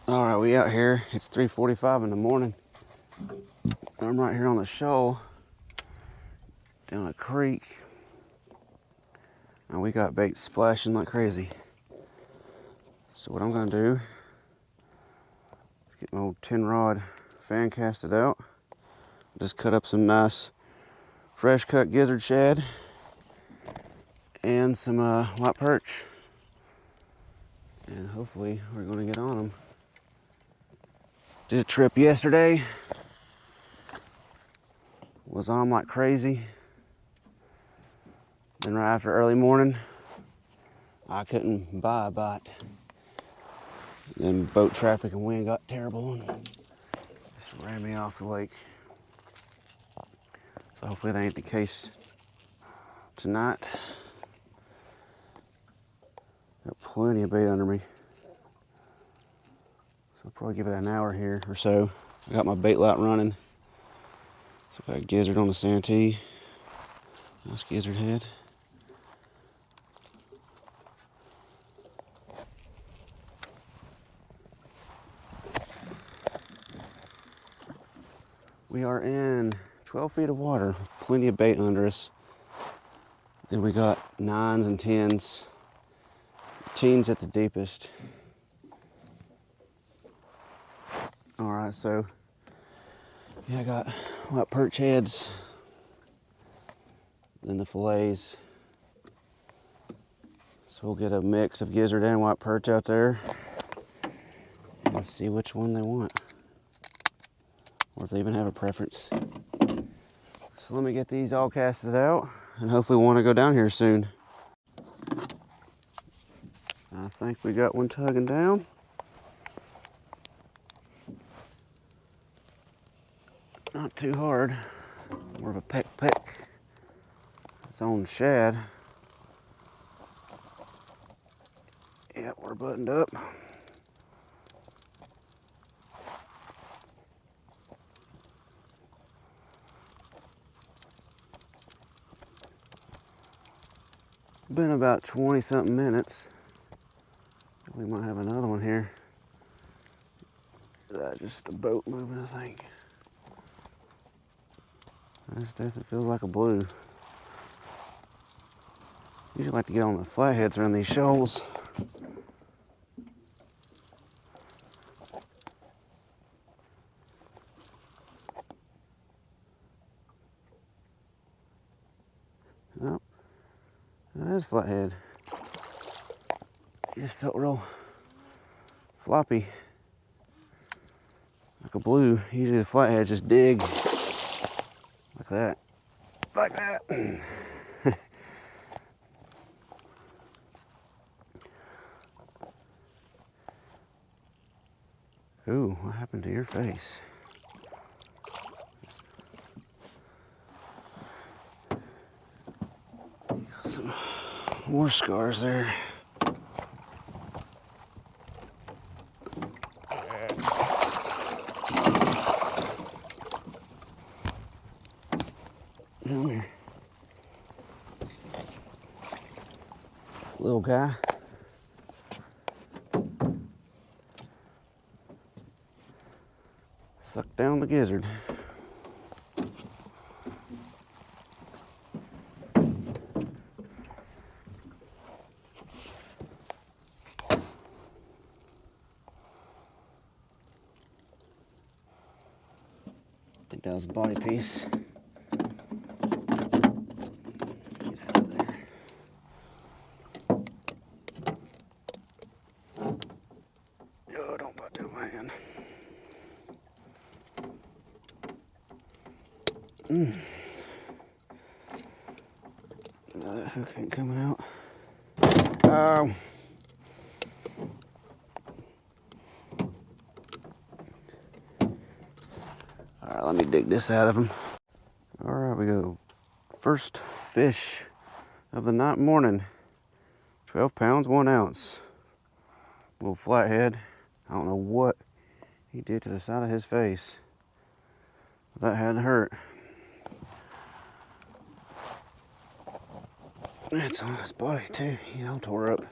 All right, we out here. It's 3:45 in the morning. I'm right here on the shoal down a creek, and we got bait splashing like crazy. So what I'm gonna do is get my old 10 rod fan casted out. Just cut up some nice fresh cut gizzard shad and some white perch, and hopefully we're gonna get on them. Did a trip yesterday, was on like crazy. Then right after early morning, I couldn't buy a bite. Then boat traffic and wind got terrible and just ran me off the lake. So hopefully that ain't the case tonight. Got plenty of bait under me. So I'll probably give it an hour here or so. I got my bait light running. So I got a gizzard on the Santee. Nice gizzard head. We are in 12 feet of water, plenty of bait under us. Then we got 9s and 10s, teens at the deepest. All right, so yeah, I got white perch heads, then the fillets. So we'll get a mix of gizzard and white perch out there. Let's see which one they want, or if they even have a preference. So let me get these all casted out, and hopefully want to go down here soon. I think we got one tugging down. Not too hard, more of a peck. It's on shad. Yep, we're buttoned up. Been about 20 something minutes. We might have another one here. That's just the boat moving, I think. This definitely feels like a blue. Usually like to get on the flatheads around these shoals. Nope, that is flathead. It just felt real floppy, like a blue. Usually the flatheads just dig like that, like that. Ooh, what happened to your face? Got some more scars there. Come here. Little guy. Suck down the gizzard. I think that was a body piece. Get out of there. Oh, don't bite down my hand. That hook ain't coming out. Oh. All right, let me dig this out of him. All right, we go. First fish of the night morning. 12 pounds, 1 ounce. Little flathead. I don't know what he did to the side of his face. That hadn't hurt. It's on his body too, you know, tore up.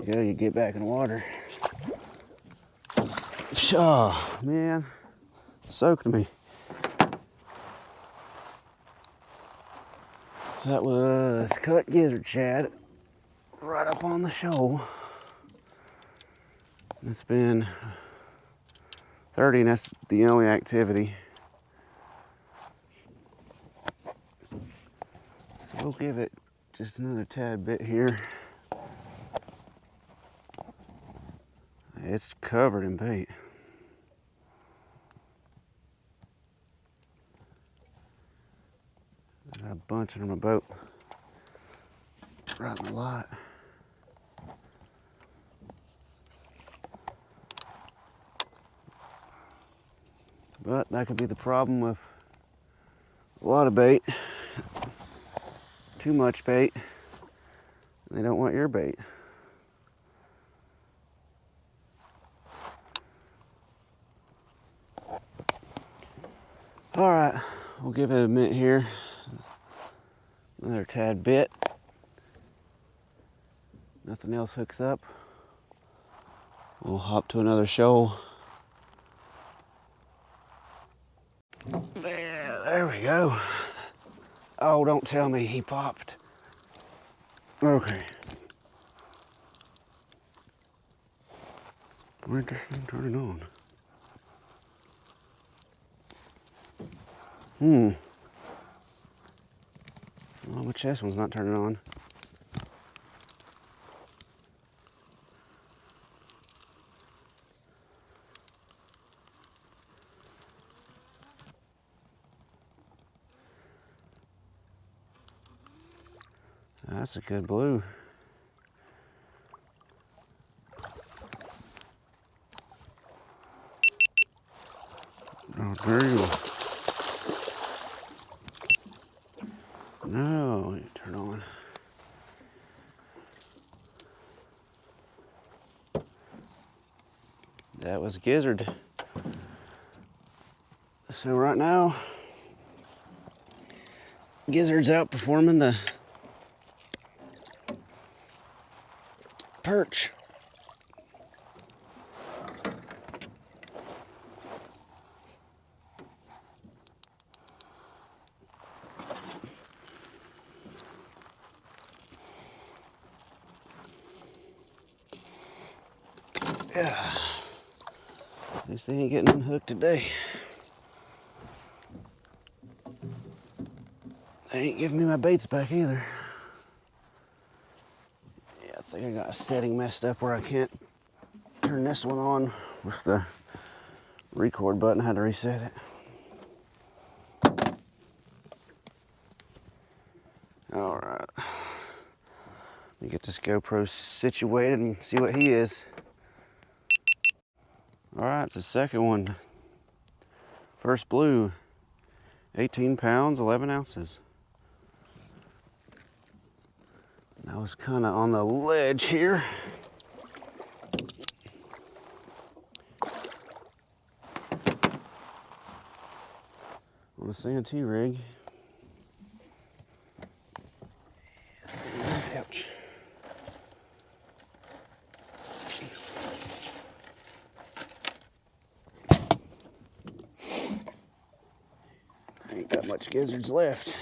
you go, you get back in the water. Oh, man, soaked me. That was cut gizzard shad right up on the shoal. It's been 30 and that's the only activity. So we'll give it just another tad bit here. It's covered in bait. I got a bunch under my boat. Right in the lot. But that could be the problem with a lot of bait. Too much bait. They don't want your bait. All right, we'll give it a minute here. Another tad bit. Nothing else hooks up. We'll hop to another shoal. There we go. Oh, don't tell me he popped. Okay. Where'd this thing turn it on? Well, my chest one's not turning on. That's a good blue. Oh, there you go. No, you turn on. That was a gizzard. So right now, gizzard's outperforming the perch. Yeah. At least they ain't getting unhooked today. They ain't giving me my baits back either. Yeah, I think I got a setting messed up where I can't turn this one on with the record button. I had to reset it. All right. Let me get this GoPro situated and see what he is. All right, it's the second one. First blue, 18 pounds, 11 ounces. And I was kind of on the ledge here. On a Santee rig. Ouch. Ain't got much gizzards left.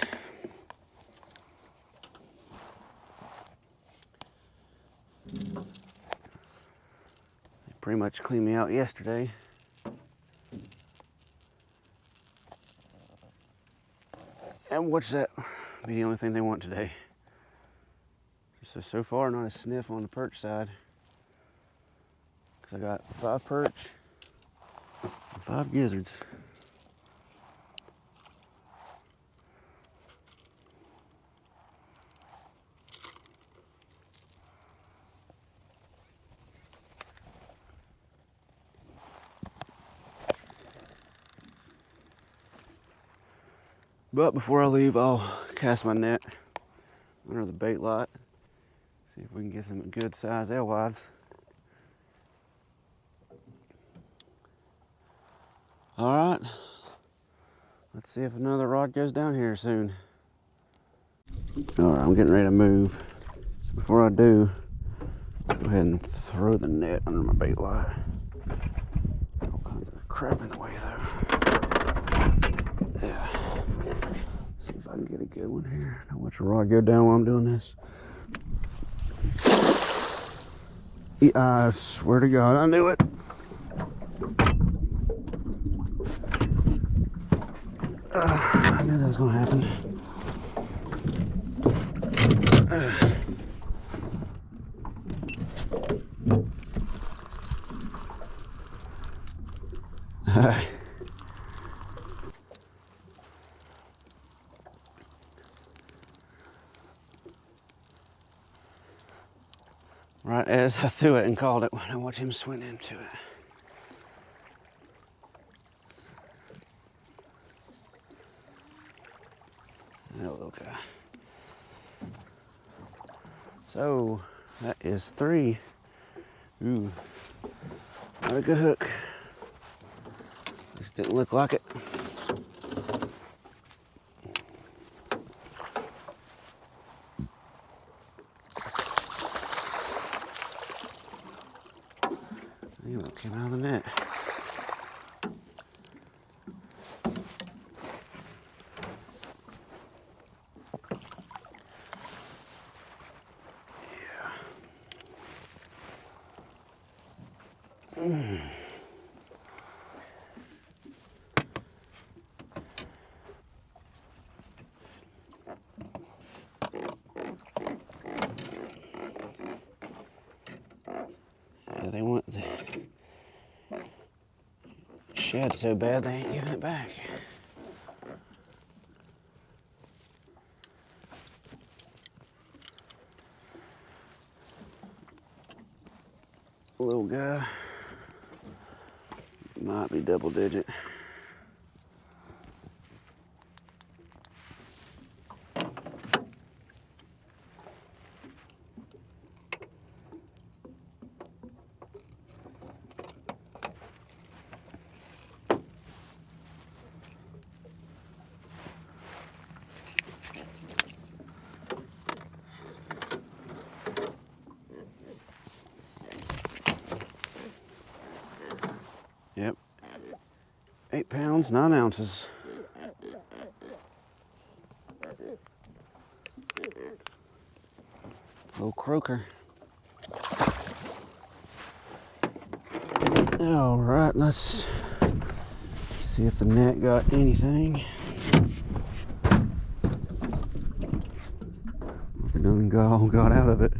They pretty much cleaned me out yesterday. And watch that be the only thing they want today. So far, not a sniff on the perch side. Because I got 5 perch and 5 gizzards. But before I leave, I'll cast my net under the bait lot. See if we can get some good size alewives. All right, let's see if another rod goes down here soon. All right, I'm getting ready to move. So before I do, go ahead ahead and throw the net under my bait line. All kinds of crap in the way though. Yeah. See if I can get a good one here. Don't watch the rod go down while I'm doing this. I swear to God, I knew it. I knew that was gonna happen. Right as I threw it and called it, when I watched him swing into it. That little guy. So that is 3. Ooh, not a good hook. Just didn't look like it. Anyway, it came out of the net. Yeah, they want the shad so bad they ain't giving it back. Little guy, might be double digit. Yep, 8 pounds, 9 ounces. Little croaker. All right, let's see if the net got anything. If it done got out of it.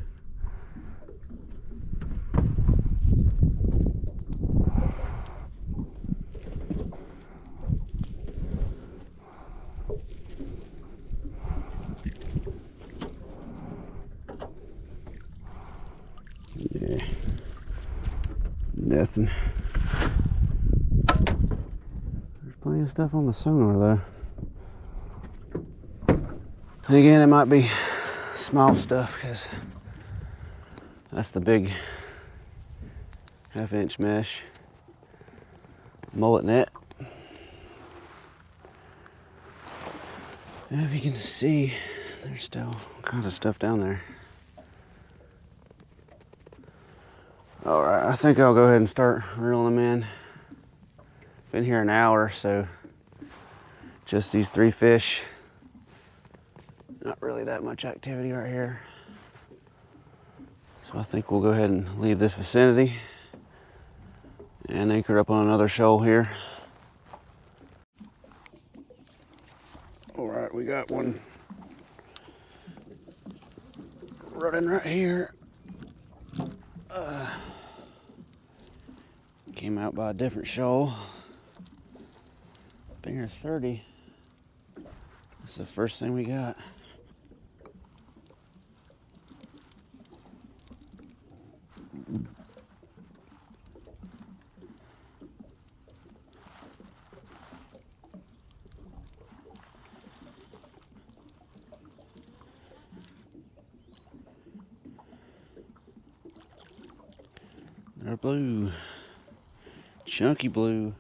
Yeah, nothing. There's plenty of stuff on the sonar though. And again, it might be small stuff because that's the big 1/2-inch mesh mullet net. And if you can see, there's still all kinds of stuff down there. All right, I think I'll go ahead and start reeling them in. Been here an hour, so just these 3 fish. Not really that much activity right here. So I think we'll go ahead and leave this vicinity and anchor up on another shoal here. All right, we got one running right here. Came out by a different shoal. Been here 30. That's the first thing we got. They're blue. Chunky blue.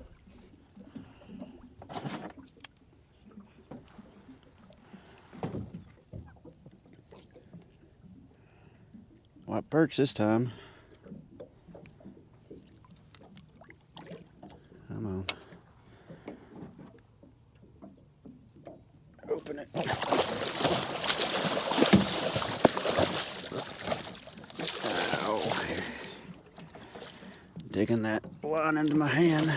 White perch this time. Come on. Open it. Ow. Digging that line into my hand.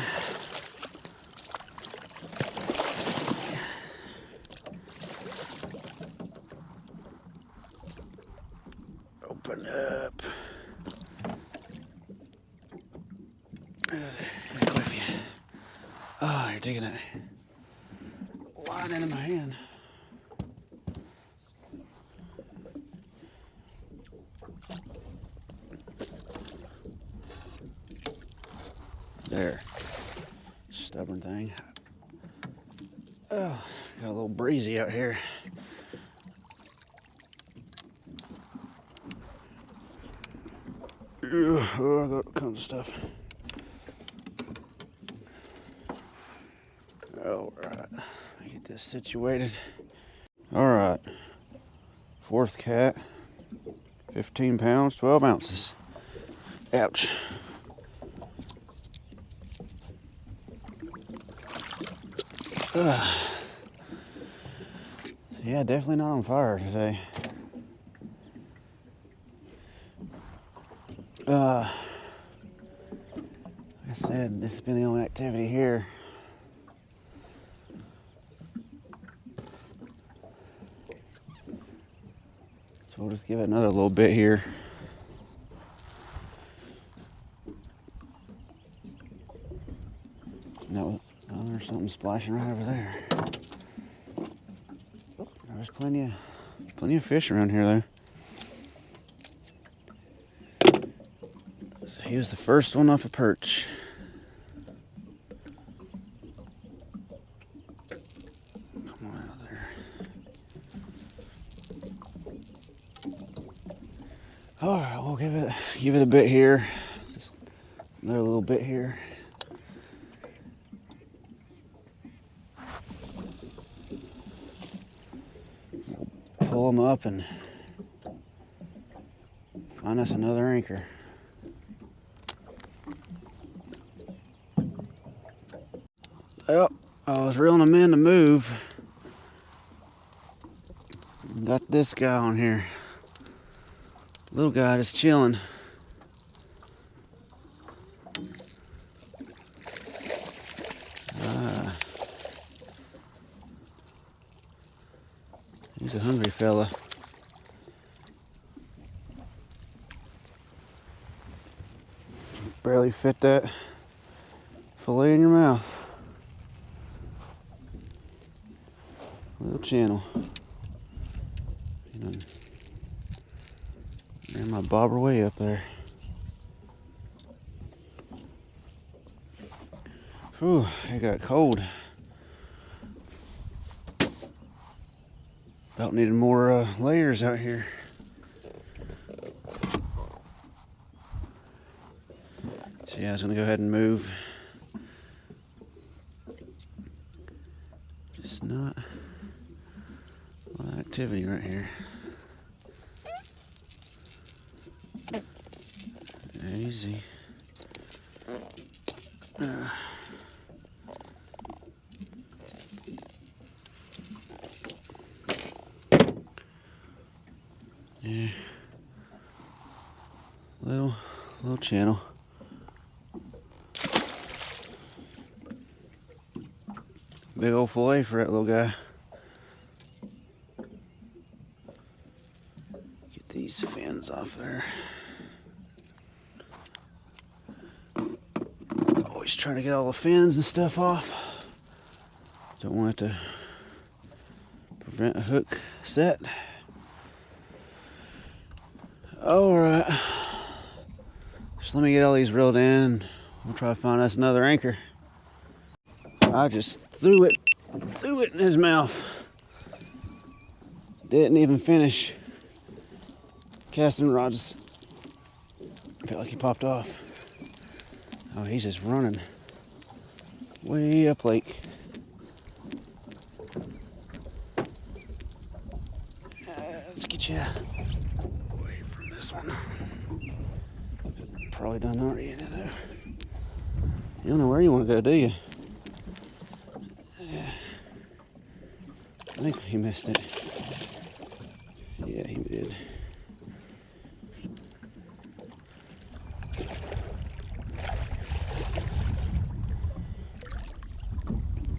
Open up. Oh, you're digging that line into my hand. There. Stubborn thing. Oh, got a little breezy out here. Oh, I got all kinds of stuff. Alright, get this situated. Alright, fourth cat, 15 pounds, 12 ounces. Ouch. Yeah, definitely not on fire today. Like I said, this has been the only activity here. So we'll just give it another little bit here. No, there's something splashing right over there. There's plenty of fish around here though. So he was the first one off a perch. Come on out there. All right, we'll give it a bit here. Just another little bit here. Pull them up and find us another anchor. Well, I was reeling them in to move. Got this guy on here. Little guy just chilling. He's a hungry fella. Barely fit that fillet in your mouth. Little channel. Ran my bobber way up there. Whew, it got cold. About needed more layers out here. So yeah, I was gonna go ahead and move. Just not a lot of activity right here. Easy. Yeah, little channel. Big old fillet for that little guy. Get these fins off there. Always trying to get all the fins and stuff off. Don't want it to prevent a hook set. Alright, just let me get all these reeled in and we'll try to find us another anchor. I just threw it in his mouth. Didn't even finish casting rods. Felt like he popped off. Oh, he's just running way up lake. Let's get you away from this one. Probably done already in it though. You don't know where you want to go, do you? I think he missed it. Yeah, he did.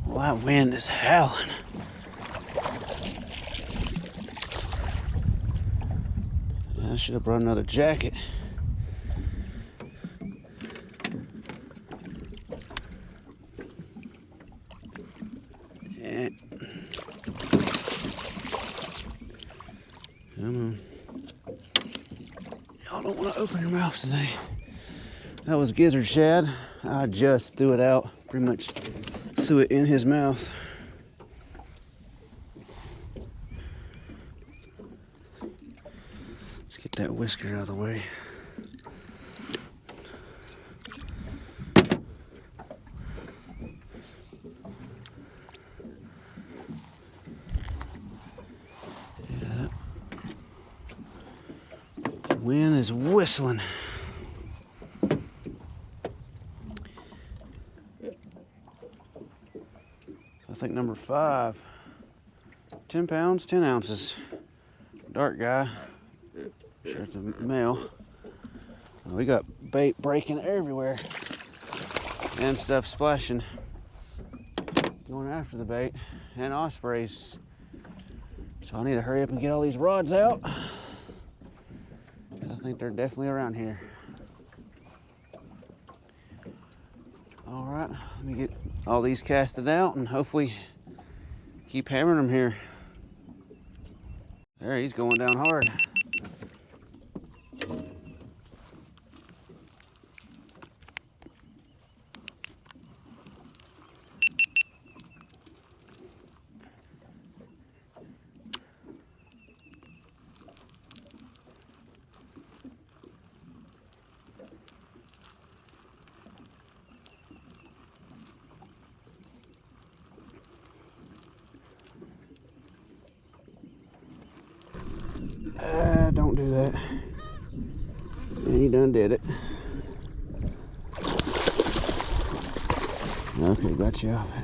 Well, that wind is howling. I should have brought another jacket. Yeah. Come on. Y'all don't want to open your mouth today. That was gizzard shad. I just threw it out. Pretty much threw it in his mouth. Let's get that whisker out of the way. Yeah. The wind is whistling. I think number 5, 10 pounds, 10 ounces. Dark guy, sure it's a male. We got bait breaking everywhere and stuff splashing, going after the bait, and ospreys. So I need to hurry up and get all these rods out. I think they're definitely around here. All right, let me get all these casted out and hopefully keep hammering them here. There, he's going down hard. Don't do that. And he done did it. Okay, got you off it.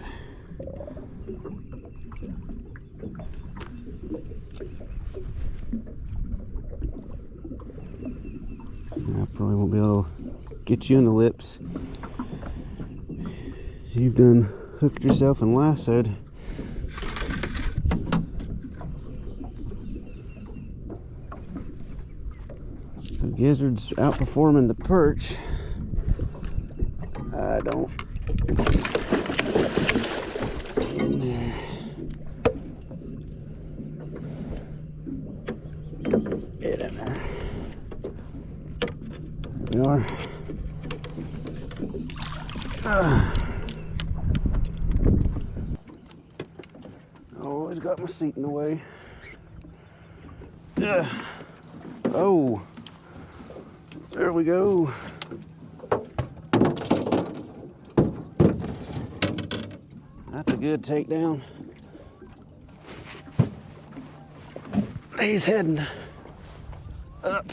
I probably won't be able to get you in the lips. You've done hooked yourself and lassoed. So gizzard's outperforming the perch. I don't. In there. Get in there. There we are. Always got my seat in the way. Oh, there we go. That's a good takedown. He's heading up.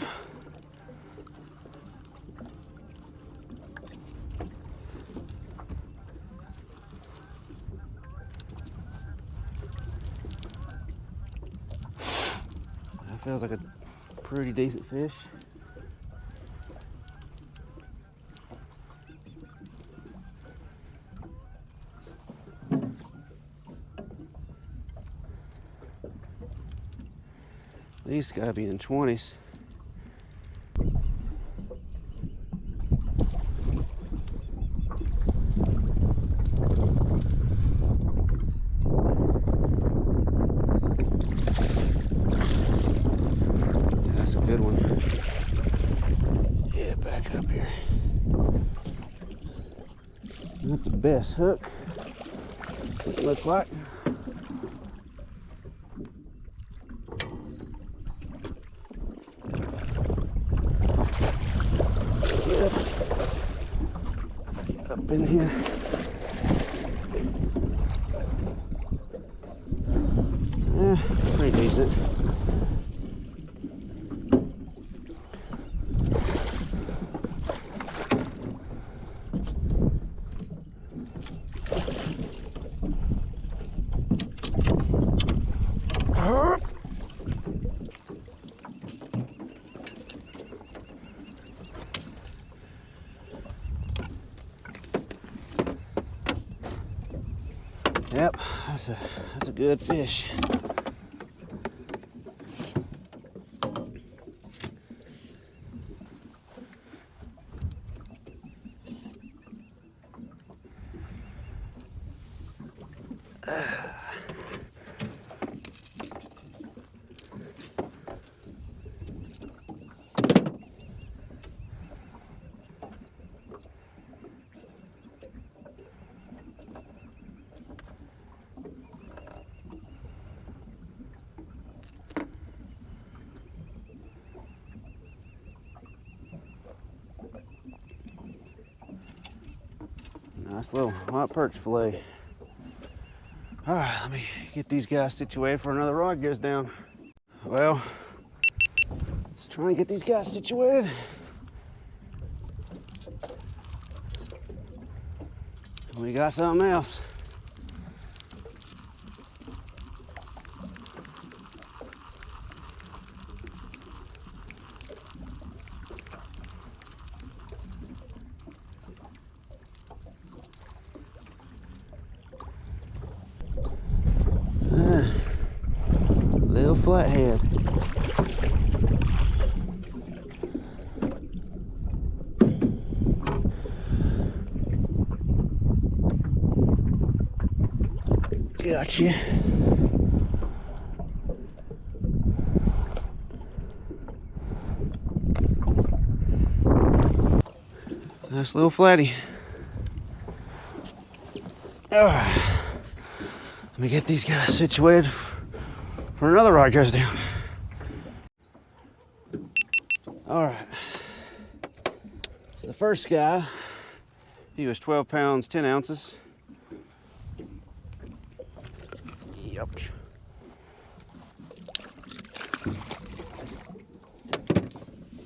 That feels like a pretty decent fish. These gotta be in 20s. That's a good one. Yeah, back up here. Not the best hook. Doesn't look like. Up in here. Pretty decent. Yep, that's a good fish. Nice little white perch fillet. All right, let me get these guys situated for another rod goes down. Well, let's try and get these guys situated. We got something else. Little flathead. Gotcha. Nice little flatty. Let me get these guys situated for another rod goes down. All right. So the first guy, he was 12 pounds, 10 ounces. Yep.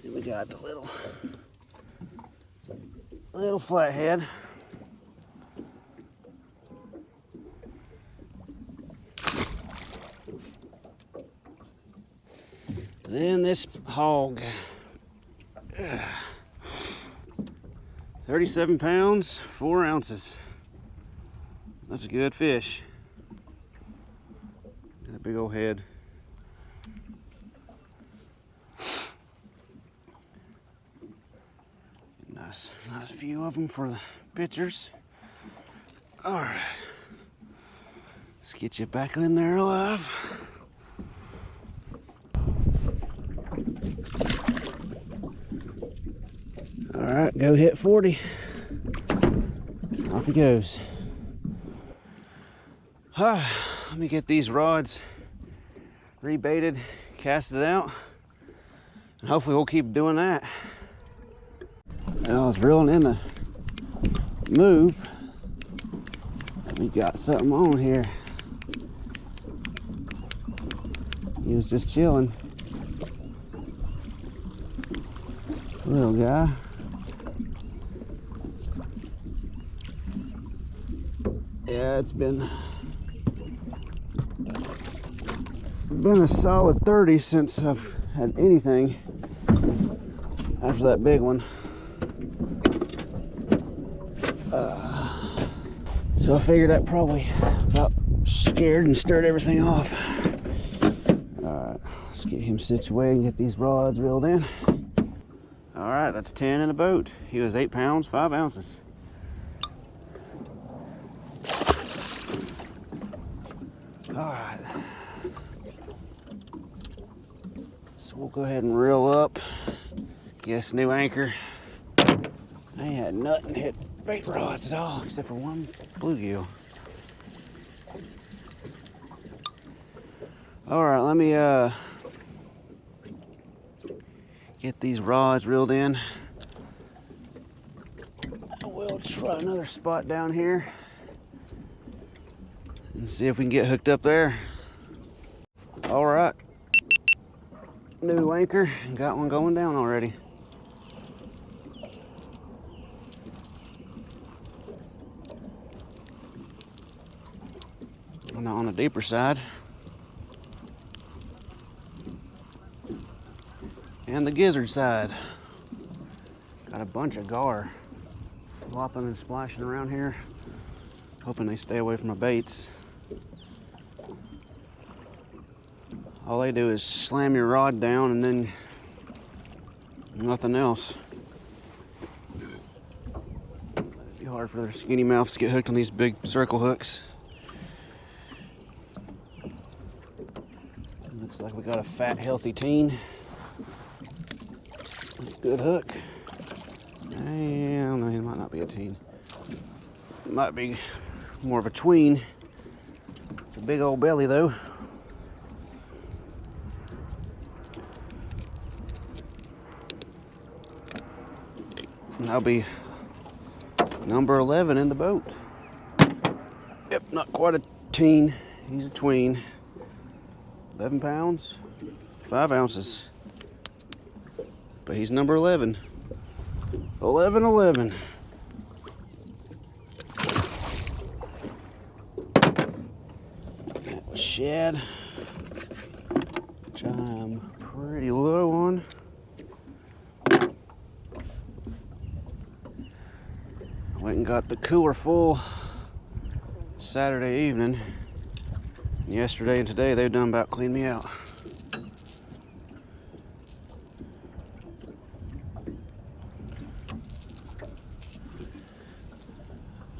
Then we got the little flathead. Then this hog, 37 pounds, 4 ounces. That's a good fish. Got a big old head. Nice view of them for the pictures. All right, let's get you back in there alive. All right, go hit 40. Off he goes. Let me get these rods rebaited, casted out, and hopefully we'll keep doing that. I was reeling in the move. We got something on here. He was just chilling. Little guy. Yeah, it's been a solid 30 since I've had anything after that big one. So I figured that probably about scared and stirred everything off. Alright, let's get him situated and get these rods reeled in. Alright, that's 10 in a boat. He was 8 pounds, 5 ounces. Alright. So we'll go ahead and reel up. Guess new anchor. I ain't had nothing hit bait rods at all except for one bluegill. Alright, let me get these rods reeled in. We'll try another spot down here and see if we can get hooked up there. Alright, new anchor and got one going down already. On the deeper side. And the gizzard side. Got a bunch of gar flopping and splashing around here. Hoping they stay away from my baits. all they do is slam your rod down and then nothing else. It'd be hard for their skinny mouths to get hooked on these big circle hooks. Looks like we got a fat, healthy teen. That's a good hook. I don't know, he might not be a teen. It might be more of a tween. It's a big old belly though. And that'll be number 11 in the boat. Yep, not quite a teen. He's a tween. 11 pounds, 5 ounces. But he's number 11. 11. That was shad, which I'm pretty low on. Went and got the cooler full Saturday evening. Yesterday and today they've done about cleaned me out.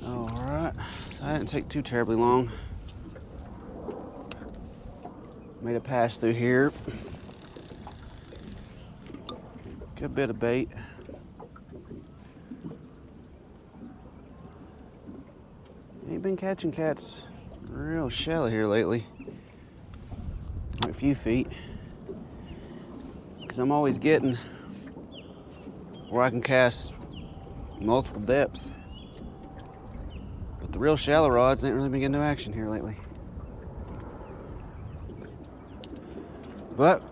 Alright, that didn't take too terribly long. Made a pass through here. Good bit of bait. Ain't been catching cats real shallow here lately. A few feet. Because I'm always getting where I can cast multiple depths. But the real shallow rods ain't really been getting no action here lately. But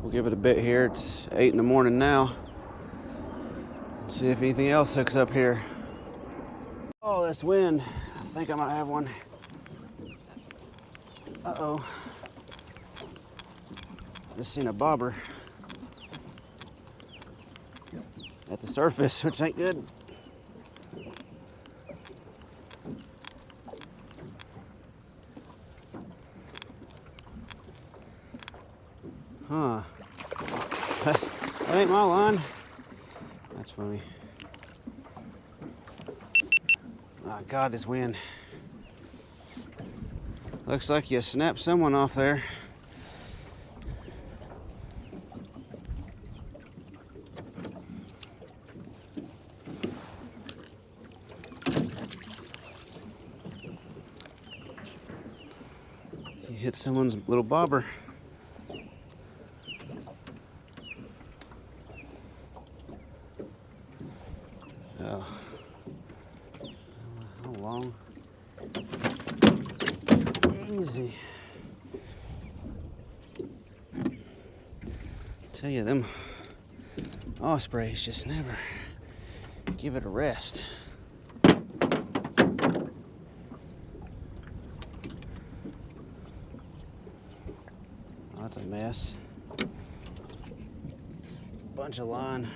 we'll give it a bit here. It's 8 in the morning now. See if anything else hooks up here. Oh, this wind. I think I might have one. Uh-oh. Just seen a bobber at the surface, which ain't good. Huh. That ain't my line. That's funny. Oh God, this wind. Looks like you snapped someone off there. You hit someone's little bobber. Oh. How long? Easy. Tell you, them ospreys just never give it a rest. Oh, that's a mess. Bunch of line.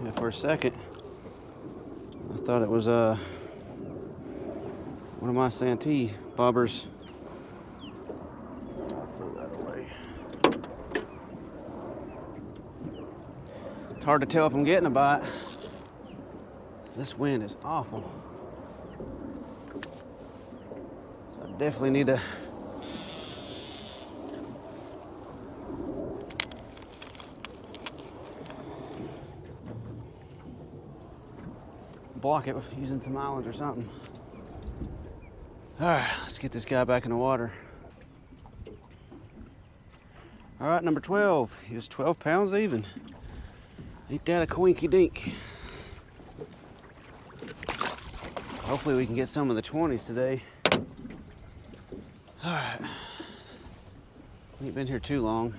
Yeah, for a second, I thought it was one of my Santee bobbers. I'll throw that away. It's hard to tell if I'm getting a bite. This wind is awful. So I definitely need to block it with using some islands or something. All right, let's get this guy back in the water. All right, number 12. He was 12 pounds even. Ain't that a coinky dink? Hopefully we can get some of the 20s today. All right. We ain't been here too long.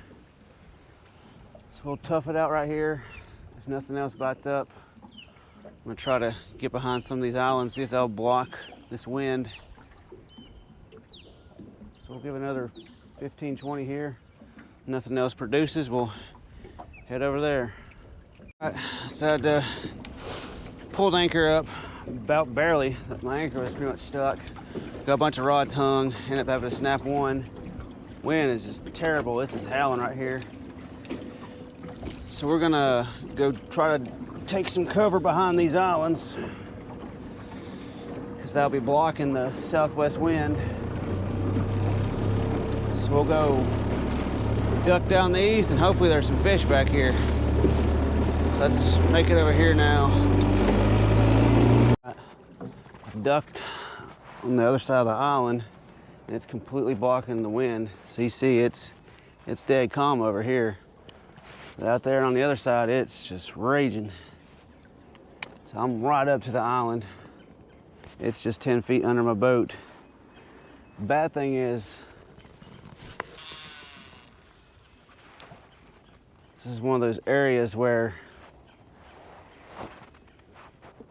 So we'll tough it out right here. If nothing else bites up, I'm gonna try to get behind some of these islands, see if they'll block this wind. So we'll give another 15, 20 here. nothing else produces, we'll head over there. All right, so I pulled anchor up about barely. My anchor was pretty much stuck. Got a bunch of rods hung, ended up having to snap one. Wind is just terrible. This is howling right here. So we're gonna go try to take some cover behind these islands, because that'll be blocking the southwest wind. So we'll go duck down the east, and hopefully there's some fish back here. So let's make it over here now. I've ducked on the other side of the island, and it's completely blocking the wind. So you see it's dead calm over here. But out there on the other side, it's just raging. So I'm right up to the island. It's just 10 feet under my boat. Bad thing is, this is one of those areas where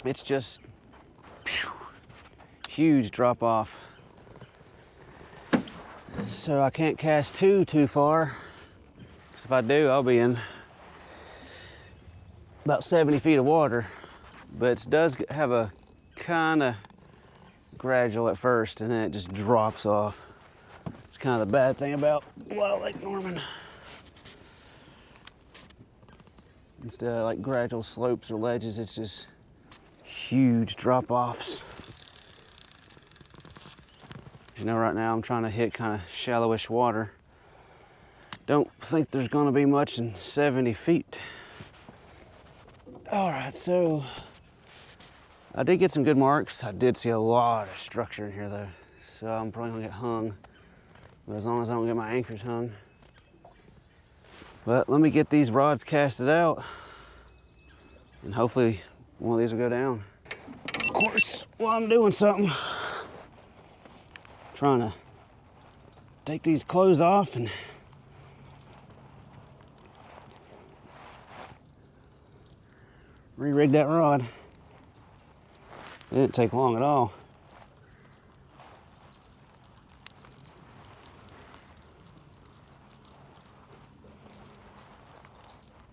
it's just huge drop off. So I can't cast too far, because if I do, I'll be in about 70 feet of water. But it does have a kind of gradual at first, and then it just drops off. It's kind of the bad thing about Wild Lake Norman. Instead of like gradual slopes or ledges, it's just huge drop-offs. You know, right now I'm trying to hit kind of shallowish water. Don't think there's gonna be much in 70 feet. All right, so I did get some good marks. I did see a lot of structure in here though, so I'm probably gonna get hung. But as long as I don't get my anchors hung. But let me get these rods casted out, and hopefully one of these will go down. Of course, while I'm doing something, trying to take these clothes off and re-rig that rod. It didn't take long at all.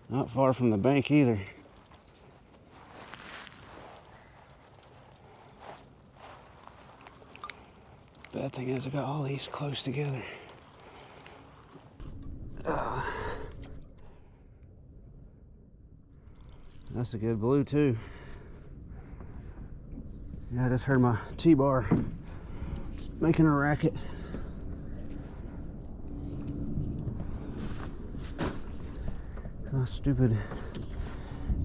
Not far from the bank either. Bad thing is I got all these close together. That's a good blue too. Yeah, I just heard my T-bar making a racket. My stupid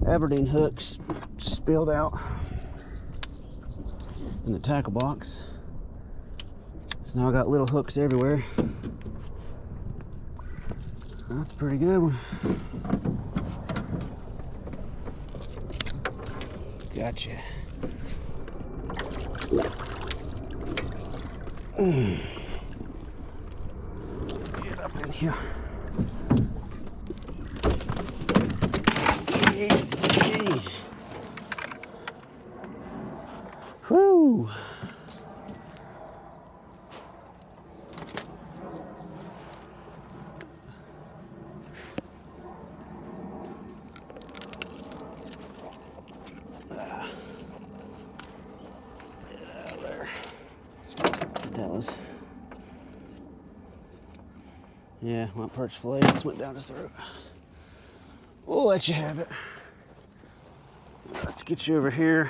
Aberdeen hooks spilled out in the tackle box. So now I got little hooks everywhere. That's a pretty good one. Gotcha. Get up in here. Easy. Whew. Yeah, my perch fillet just went down his throat. We'll let you have it. Let's get you over here.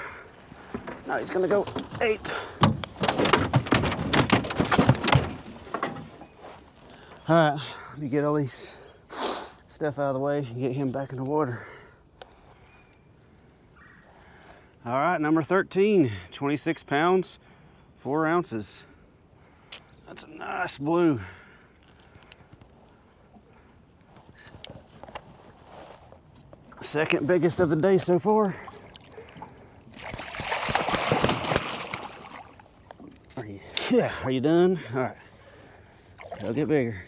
Now he's gonna go ape. All right, let me get all these stuff out of the way and get him back in the water. All right, number 13, 26 pounds, 4 ounces. That's a nice blue. Second biggest of the day so far. Are you done? All right, it'll get bigger.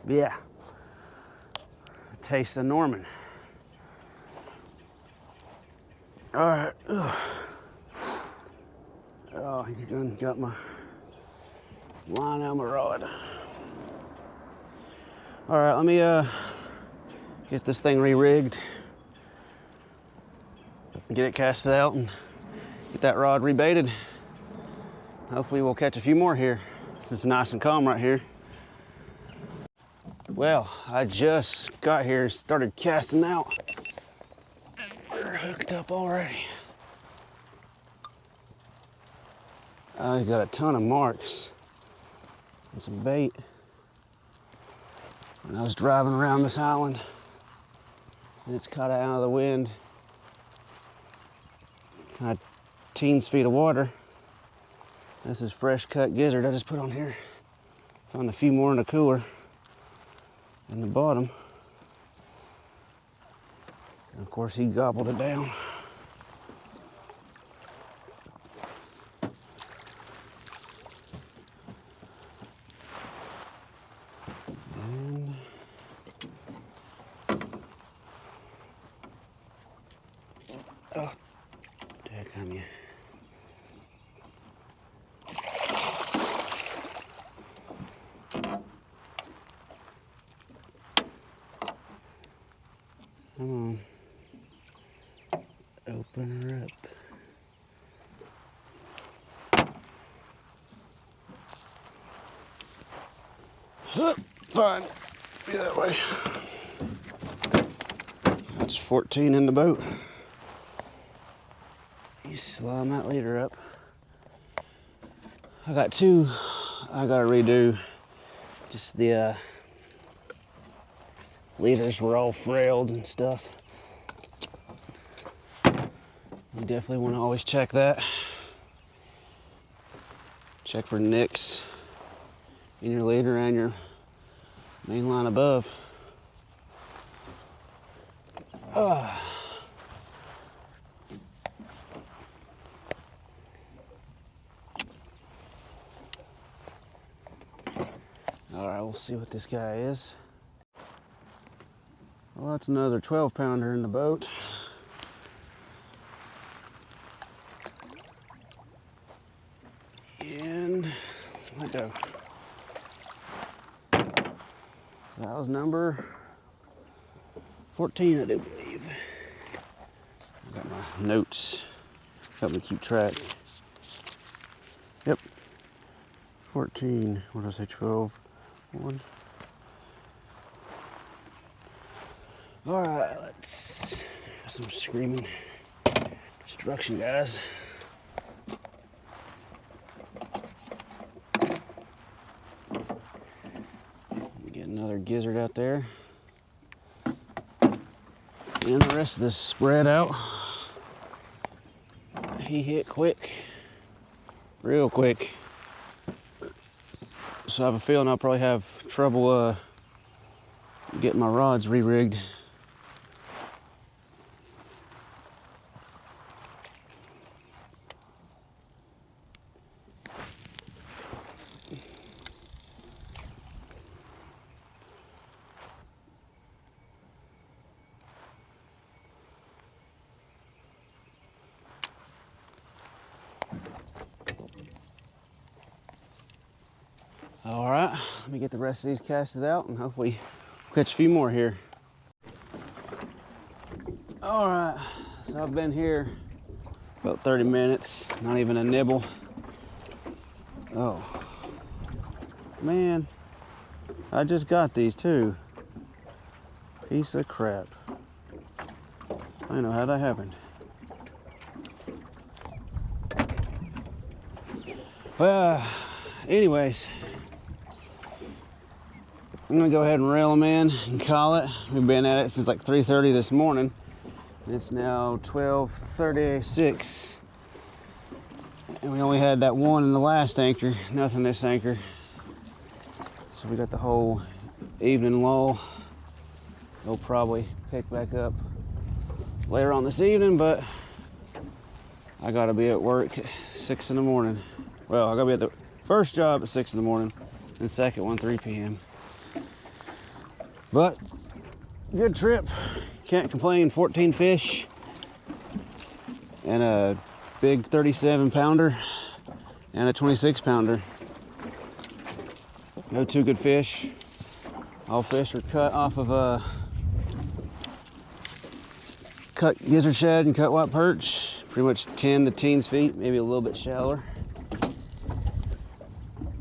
Yeah. Taste of Norman. All right. Oh, he done got my line out of my rod. All right, let me get this thing re-rigged, get it casted out, and get that rod rebaited. Hopefully we'll catch a few more here. It's nice and calm right here. Well, I just got here and started casting out. We're hooked up already. I got a ton of marks and some bait. When I was driving around this island, and it's kind of out of the wind, kind of teens feet of water. This is fresh cut gizzard I just put on here. Found a few more in the cooler in the bottom. And of course he gobbled it down. And oh, damn you. Come on, open her up. Fine, be that way. That's 14 in the boat. You slime that leader up. I got two I gotta redo. Just the leaders were all frailed and stuff. You definitely want to always check that. Check for nicks in your leader and your main line above. All right, we'll see what this guy is. Well, that's another 12-pounder in the boat. And let go. That was number 14, I do believe. I got my notes, help me keep track. Yep, 14, what did I say, 12, 1. All right, let's some screaming destruction, guys. Get another gizzard out there. And the rest of this spread out. He hit quick, real quick. So I have a feeling I'll probably have trouble getting my rods re-rigged. All right, let me get the rest of these casted out and hopefully catch a few more here. All right, so I've been here about 30 minutes, not even a nibble. Oh, man, I just got these too. Piece of crap. I don't know how that happened. Well, anyways, I'm gonna go ahead and reel them in and call it. We've been at it since like 3:30 this morning. It's now 12:36, and we only had that one in the last anchor, nothing this anchor. So we got the whole evening lull. They'll probably pick back up later on this evening, but I gotta be at work at 6 in the morning. Well, I gotta be at the first job at 6 in the morning, and the second one 3 p.m. But good trip, can't complain. 14 fish and a big 37-pounder. and a 26 pounder. No two good fish. All fish are cut off of a cut gizzard shad and cut white perch. Pretty much 10 to teens feet, maybe a little bit shallower.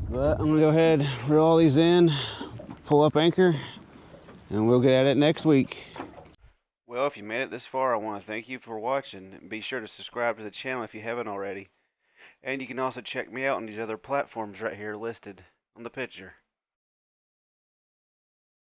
But I'm gonna go ahead, reel all these in, pull up anchor, and we'll get at it next week. Well, if you made it this far, I want to thank you for watching. Be sure to subscribe to the channel if you haven't already. And you can also check me out on these other platforms right here listed on the picture.